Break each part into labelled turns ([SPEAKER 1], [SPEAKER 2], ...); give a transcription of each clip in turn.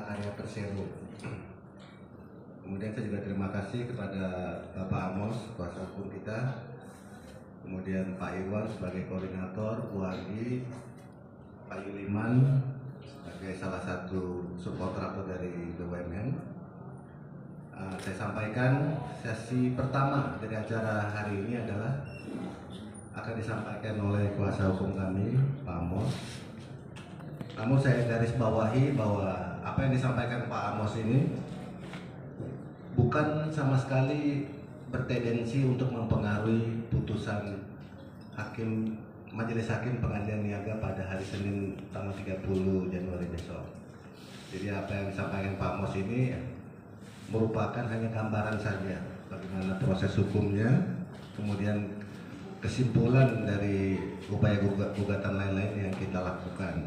[SPEAKER 1] Istaka Karya Persero. Kemudian saya juga terima kasih kepada Bapak Amos, kuasa hukum kita, kemudian Pak Irwan sebagai koordinator, Bu Andi, Pak Yuliman sebagai salah satu subkontraktor dari BUMN. Saya sampaikan sesi pertama dari acara hari ini adalah akan disampaikan oleh kuasa hukum kami, Pak Amos. Namun saya garis bawahi bahwa apa yang disampaikan Pak Amos ini bukan sama sekali bertendensi untuk mempengaruhi putusan Majelis Hakim Pengadilan Niaga pada hari Senin tanggal 30 Januari besok. Jadi apa yang disampaikan Pak Amos ini merupakan hanya gambaran saja bagaimana proses hukumnya, kemudian kesimpulan dari upaya gugatan lain-lain yang kita lakukan.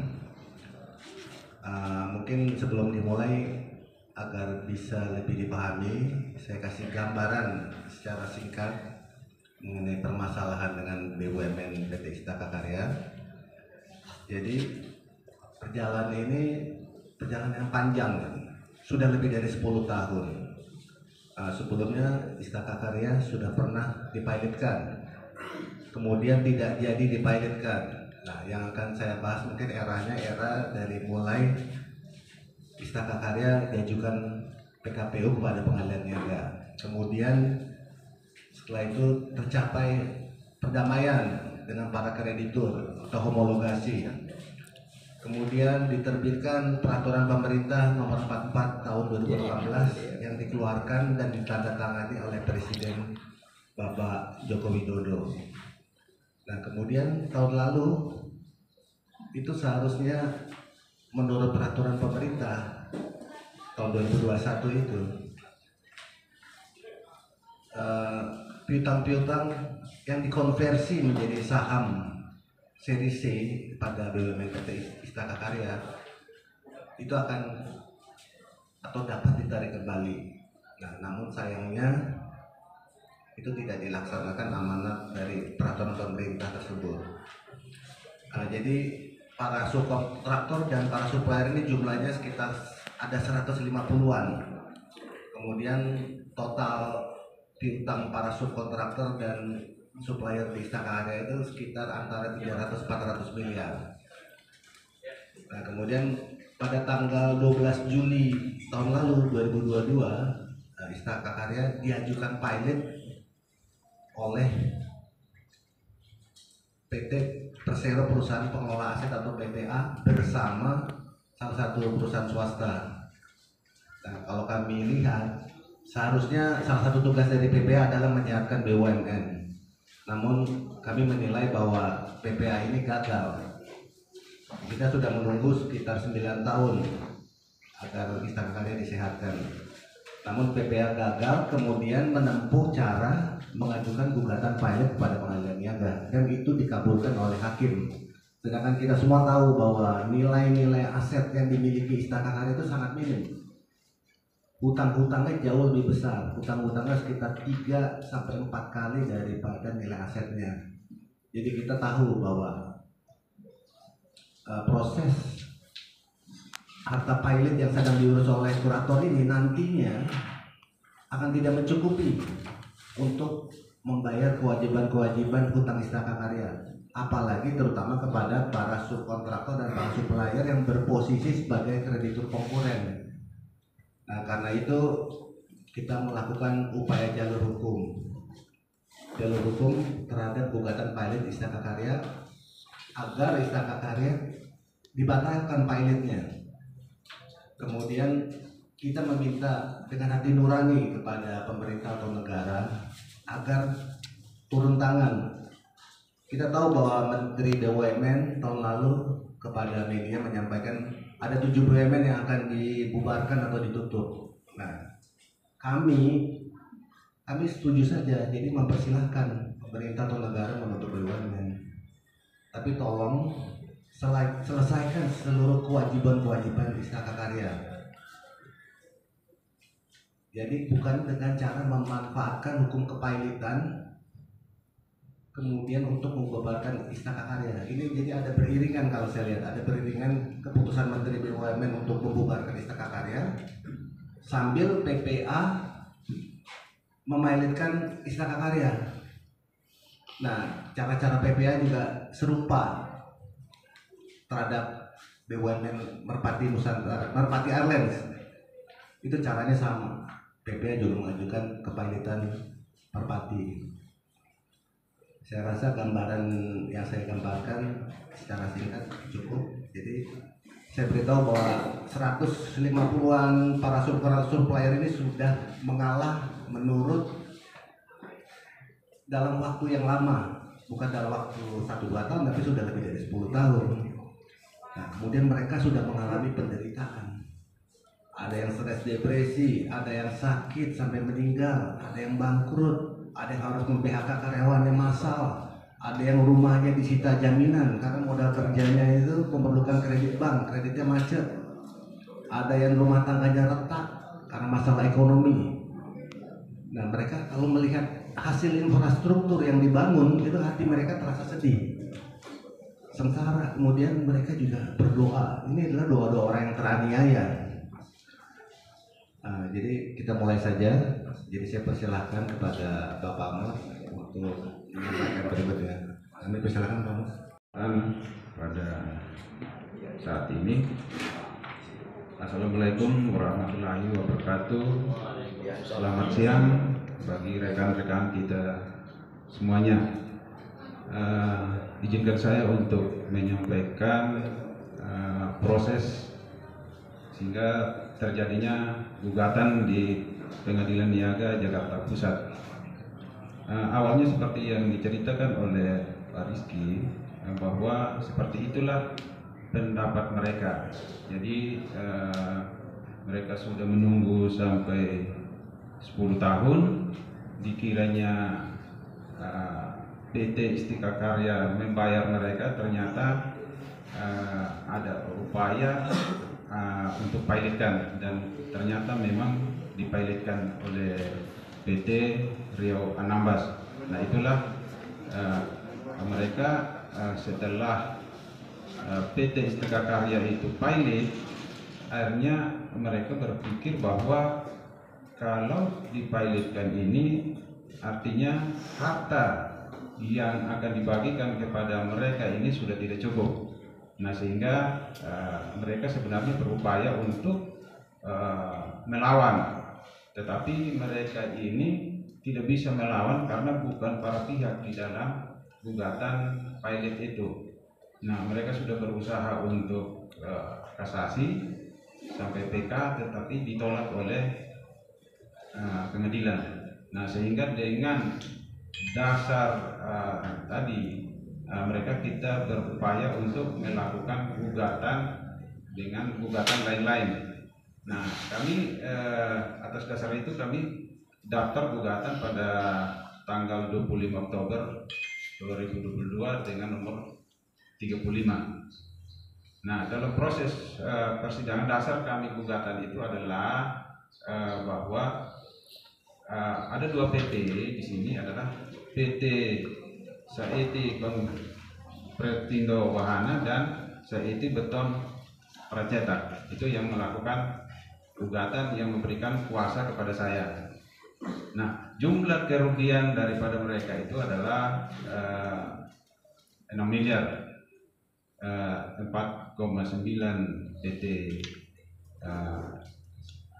[SPEAKER 1] Mungkin sebelum dimulai, agar bisa lebih dipahami, saya kasih gambaran secara singkat mengenai permasalahan dengan BUMN PT Istaka Karya. Jadi perjalanan ini perjalanan yang panjang, sudah lebih dari 10 tahun. Sebelumnya Istaka Karya sudah pernah dipilotkan, kemudian tidak jadi dipilotkan. Nah, yang akan saya bahas mungkin era dari mulai Istaka Karya diajukan PKPU kepada Pengadilan Niaga. Kemudian setelah itu tercapai perdamaian dengan para kreditur atau homologasi. Kemudian diterbitkan peraturan pemerintah nomor 44 tahun 2018 yang dikeluarkan dan ditandatangani oleh Presiden Bapak Joko Widodo. Nah, kemudian tahun lalu itu seharusnya menurut peraturan pemerintah tahun 2021 itu piutang-piutang yang dikonversi menjadi saham seri C pada BUMN PT Istaka Karya itu akan atau dapat ditarik kembali. Nah, namun sayangnya itu tidak dilaksanakan amanat dari peraturan pemerintah tersebut. Jadi para subkontraktor dan para supplier ini jumlahnya sekitar ada 150-an. Kemudian total piutang para subkontraktor dan supplier di Istaka Karya itu sekitar antara 300-400 miliar. Nah, kemudian pada tanggal 12 Juli tahun lalu 2022 Istaka Karya diajukan pilot oleh PT Persero Perusahaan Pengelola Aset atau PPA bersama salah satu perusahaan swasta. Nah, kalau kami lihat seharusnya salah satu tugas dari PPA adalah menyiapkan BUMN. Namun kami menilai bahwa PPA ini gagal. Kita sudah menunggu sekitar 9 tahun agar Istaka Karya disehatkan. Namun PPA gagal, kemudian menempuh cara mengajukan gugatan pilot kepada Pengadilan Niaga dan itu dikabulkan oleh hakim. Sedangkan kita semua tahu bahwa nilai-nilai aset yang dimiliki Istaka Karya itu sangat minim. Hutang-hutangnya jauh lebih besar. Hutang-hutangnya sekitar 3-4 kali daripada nilai asetnya. Jadi kita tahu bahwa proses harta pilot yang sedang diurus oleh kurator ini nantinya akan tidak mencukupi untuk membayar kewajiban-kewajiban hutang Istaka Karya, apalagi terutama kepada para subkontraktor dan para supplier yang berposisi sebagai kreditur konkuren. Nah, karena itu kita melakukan upaya jalur hukum terhadap gugatan pilot Istaka Karya agar Istaka Karya dibatalkan pilotnya. Kemudian kita meminta dengan hati nurani kepada pemerintah atau negara agar turun tangan. Kita tahu bahwa Menteri BUMN tahun lalu kepada media menyampaikan ada 7 BUMN yang akan dibubarkan atau ditutup. Nah, kami setuju saja, jadi mempersilahkan pemerintah atau negara menutup BUMN. Tapi tolong selesaikan seluruh kewajiban-kewajiban Istaka Karya. Jadi bukan dengan cara memanfaatkan hukum kepailitan kemudian untuk membubarkan Istaka Karya. Ini jadi ada beriringan, kalau saya lihat ada beriringan keputusan Menteri BUMN untuk membubarkan Istaka Karya sambil PPA memilotkan Istaka Karya. Nah, cara-cara PPA juga serupa terhadap BUMN Merpati Nusantara, Merpati Airlines. Itu caranya sama. PPA juga mengajukan kepilotan Merpati. Saya rasa gambaran yang saya gambarkan secara singkat cukup. Jadi saya beritahu bahwa 150-an para supplier ini sudah mengalah menurut dalam waktu yang lama, bukan dalam waktu 1-2 tahun, tapi sudah lebih dari 10 tahun. Nah, kemudian mereka sudah mengalami penderitaan. Ada yang stres depresi, ada yang sakit sampai meninggal, ada yang bangkrut, ada yang harus mem-PHK karyawannya massal, ada yang rumahnya disita jaminan karena modal kerjanya itu memerlukan kredit bank, kreditnya macet. Ada yang rumah tangganya retak karena masalah ekonomi. Nah, mereka kalau melihat hasil infrastruktur yang dibangun itu hati mereka terasa sedih, sengsara. Kemudian mereka juga berdoa. Ini adalah doa-doa orang yang teraniaya. Jadi kita mulai saja. Jadi saya persilahkan kepada Bapak Mas untuk menyampaikan berikutnya. Kami persilahkan Pak Mas.
[SPEAKER 2] Pada saat ini, Assalamualaikum warahmatullahi wabarakatuh. Selamat siang bagi rekan-rekan kita semuanya. Izinkan saya untuk menyampaikan proses sehingga terjadinya gugatan di Pengadilan Niaga Jakarta Pusat. Awalnya seperti yang diceritakan oleh Pak Rizky, bahwa seperti itulah pendapat mereka. Jadi mereka sudah menunggu sampai 10 tahun, dikiranya PT Istika Karya membayar mereka, ternyata ada upaya untuk pilotkan, dan ternyata memang dipilotkan oleh PT Riau Anambas. Nah, itulah mereka setelah PT Istika Karya itu pilot, akhirnya mereka berpikir bahwa kalau dipilotkan ini artinya harta yang akan dibagikan kepada mereka ini sudah tidak cukup. Nah, sehingga mereka sebenarnya berupaya untuk melawan, tetapi mereka ini tidak bisa melawan karena bukan para pihak di dalam gugatan pilot itu. Nah, mereka sudah berusaha untuk kasasi sampai PK, tetapi ditolak oleh pengadilan. Nah, sehingga dengan dasar tadi kita berupaya untuk melakukan gugatan dengan gugatan lain-lain. Nah, kami atas dasar itu kami daftar gugatan pada tanggal 25 Oktober 2022 dengan nomor 35. Nah, dalam proses persidangan dasar kami gugatan itu adalah bahwa ada 2 PT di sini, adalah PT Saeti Pretindo Wahana dan Saeti Beton Pracetak. Itu yang melakukan gugatan yang memberikan kuasa kepada saya. Nah, jumlah kerugian daripada mereka itu adalah 6 miliar 4,9 PT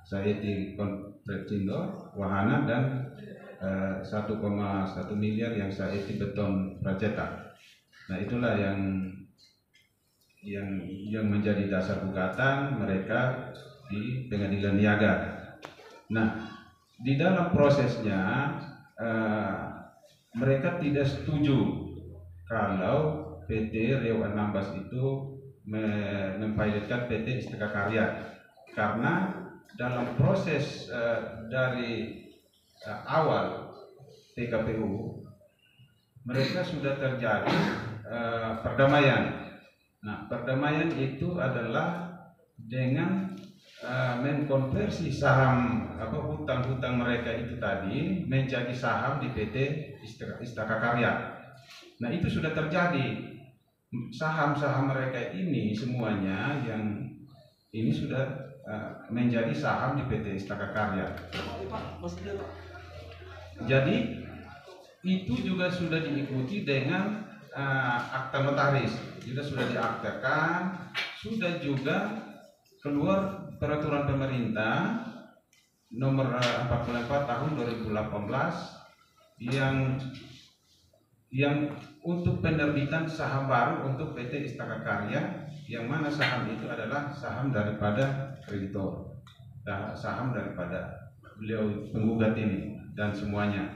[SPEAKER 2] Saeti Pretindo Wahana dan 1,1 miliar yang Saeti Beton Pracetak. Nah, itulah yang menjadi dasar gugatan mereka di Pengadilan Niaga. Nah, di dalam prosesnya mereka tidak setuju kalau PT Riau Anambas itu mempilotkan PT Istika Karya, karena dalam proses dari awal PKPU mereka sudah terjadi perdamaian. Nah, perdamaian itu adalah dengan mengkonversi saham hutang-hutang mereka itu tadi menjadi saham di PT Istaka Karya. Nah itu sudah terjadi. Saham-saham mereka ini semuanya yang ini sudah menjadi saham di PT Istaka Karya. Jadi itu juga sudah diikuti dengan akta notaris, juga sudah diaktakan, sudah juga keluar peraturan pemerintah nomor 44 tahun 2018 yang untuk penerbitan saham baru untuk PT Istaka Karya, yang mana saham itu adalah saham daripada kreditor, saham daripada beliau penggugat ini dan semuanya.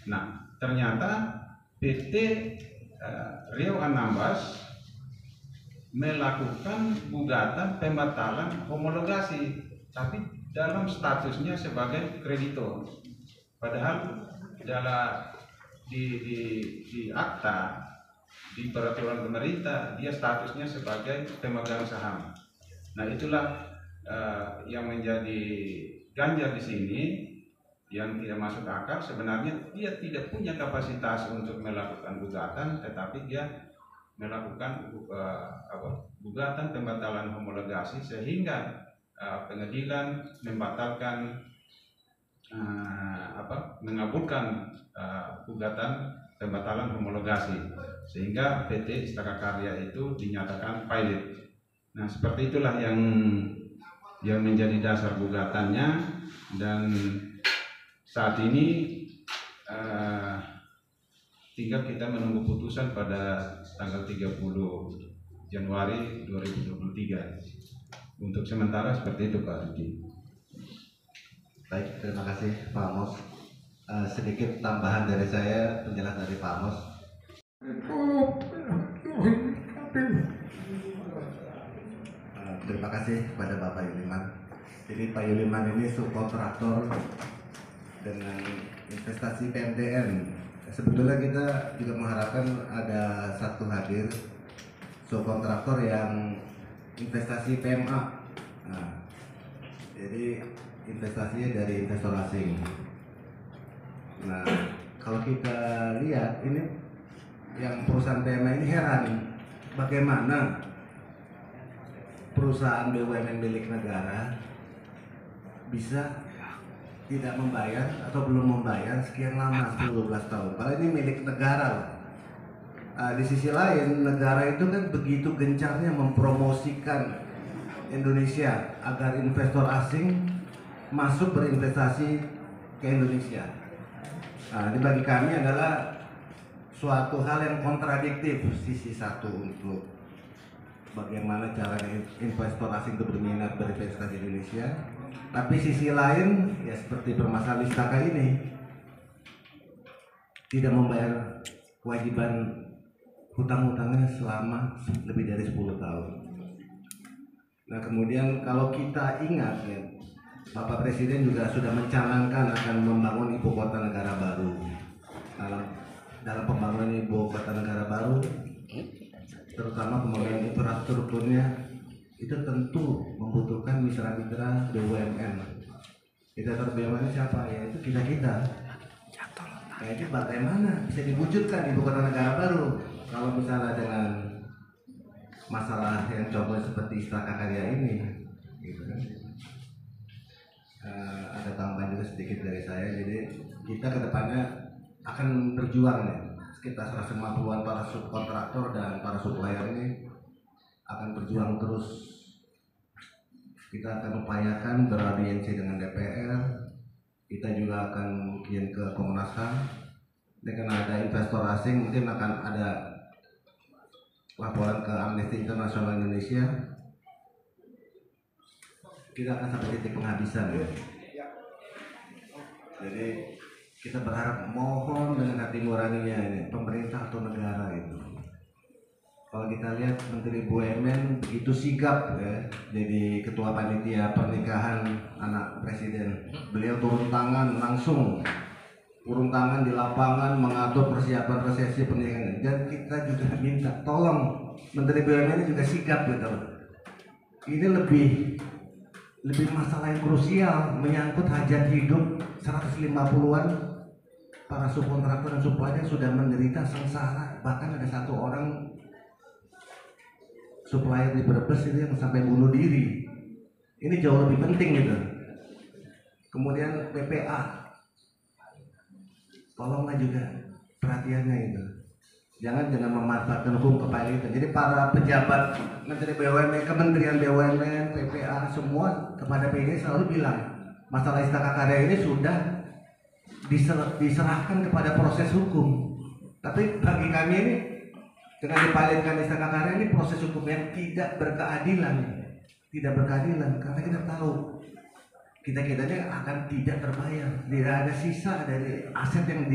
[SPEAKER 2] Nah ternyata PT Riau Anambas melakukan gugatan pembatalan homologasi, tapi dalam statusnya sebagai kreditor, padahal dalam di akta di peraturan pemerintah dia statusnya sebagai pemegang saham. Nah itulah yang menjadi ganjal di sini, yang tidak masuk akal. Sebenarnya dia tidak punya kapasitas untuk melakukan gugatan, tetapi dia melakukan gugatan pembatalan homologasi, sehingga pengadilan membatalkan mengabulkan gugatan pembatalan homologasi, sehingga PT Istaka Karya itu dinyatakan valid. Nah seperti itulah yang menjadi dasar gugatannya, dan saat ini tinggal kita menunggu putusan pada tanggal 30 Januari 2023. Untuk sementara seperti itu Pak Rudi.
[SPEAKER 1] Baik, terima kasih Pak Amos. Sedikit tambahan dari saya, penjelasan dari Pak Amos. Terima kasih kepada Bapak Yuliman. Jadi Pak Yuliman ini subkontraktor dengan investasi PMDN. Sebetulnya kita juga mengharapkan ada satu hadir subkontraktor yang investasi PMA. Nah, jadi investasinya dari investor asing. Nah, kalau kita lihat ini yang perusahaan PMA ini heran, bagaimana perusahaan BUMN milik negara bisa tidak membayar atau belum membayar sekian lama, 10-12 tahun. Padahal ini milik negara. Di sisi lain, negara itu kan begitu gencarnya mempromosikan Indonesia agar investor asing masuk berinvestasi ke Indonesia. Nah, ini bagi kami adalah suatu hal yang kontradiktif. Sisi satu untuk bagaimana caranya investor asing itu berminat berinvestasi di Indonesia, tapi sisi lain ya seperti permasalahan Istaka ini tidak membayar kewajiban hutang-hutangnya selama lebih dari 10 tahun. Nah kemudian kalau kita ingat ya, Bapak Presiden juga sudah mencanangkan akan membangun ibu kota negara baru. Dalam pembangunan ibu kota negara baru, terutama pembangunan infrastrukturnya, itu tentu membutuhkan mitra-mitra BUMN. Mitra BUMN siapa? Ya itu kita. Nah itu bagaimana bisa diwujudkan ibu kota negara baru kalau misalnya dengan masalah yang contoh seperti Istaka Karya ini, gitu kan? Ada tambahan juga sedikit dari saya. Jadi kita kedepannya akan berjuang ya, sekitar 150-an para subkontraktor dan para supplier ini akan berjuang terus. Kita akan upayakan beraudiensi dengan DPR. Kita juga akan mungkin ke Komnas HAM. Dengan ada investor asing mungkin akan ada laporan ke Amnesty International Indonesia. Kita akan sampai titik penghabisan ya. Jadi kita berharap, mohon dengan hati nuraninya ini, pemerintah atau negara itu. Kalau kita lihat Menteri BUMN begitu sigap ya, jadi ketua panitia pernikahan anak presiden. Beliau turun tangan langsung, turun tangan di lapangan mengatur persiapan resepsi pernikahan. Dan kita juga minta tolong Menteri BUMN ini juga sigap gitu. Ini lebih masalah yang krusial, menyangkut hajat hidup 150-an para subkontraktor dan supplier sudah menderita sengsara. Bahkan ada satu orang supplier di Brebes itu yang sampai bunuh diri. Ini jauh lebih penting gitu. Kemudian PPA, tolonglah juga perhatiannya itu. Jangan memanfaatkan hukum kepada itu. Jadi para pejabat Menteri BUMN, Kementerian BUMN, PPA semua kepada PD selalu bilang masalah Istaka Karya ini sudah diserahkan kepada proses hukum. Tapi bagi kami ini dengan dipilotkan Istaka Karya ini proses hukum yang tidak berkeadilan, karena kita tahu kita-kitanya akan tidak terbayar, tidak ada sisa dari aset yang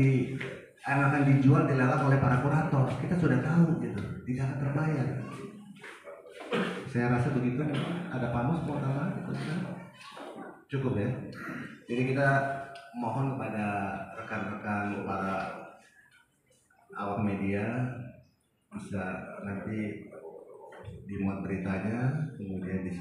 [SPEAKER 1] akan dijual dilelang oleh para kurator. Kita sudah tahu gitu, tidak akan terbayar. Saya rasa begitu. Ada Pamus mau tambah? Cukup ya. Jadi kita mohon kepada rekan-rekan para awak media bisa nanti dimuat beritanya, kemudian